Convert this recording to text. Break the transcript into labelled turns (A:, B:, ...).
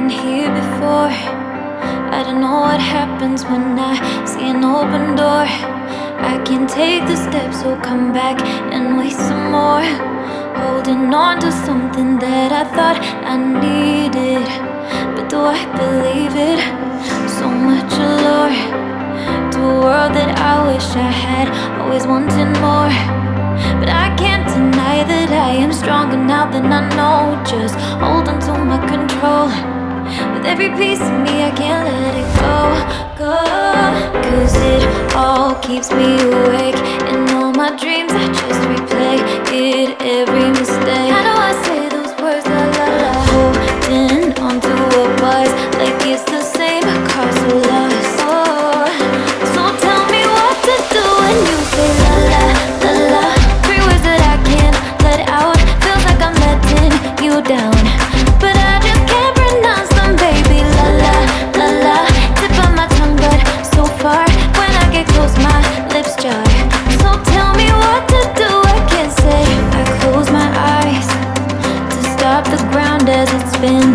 A: been here before. I don't know what happens when I see an open door. I can take the steps, so come back and wait some more. Holding on to something that I thought I needed, but do I believe it? So much allure to a world that I wish I had, always wanting more. But I can't deny that I am stronger now than I know. Just hold on to my control. With every piece of me I can't let it go. Cause it all keeps me awake. And all my dreams I just replay it, every mistake. How do I say those words, la la la? Holding on to what was, like it's the same across the lost. Oh, so tell me what to do when you say la la la la. Three words that I can't let out. Feels like I'm letting you down, but I just can't pronounce them, baby. La la la la. Tip of my tongue, but so far when I get close, my lips jar. So tell me what to do. I can't say. I close my eyes to stop the ground as it spins.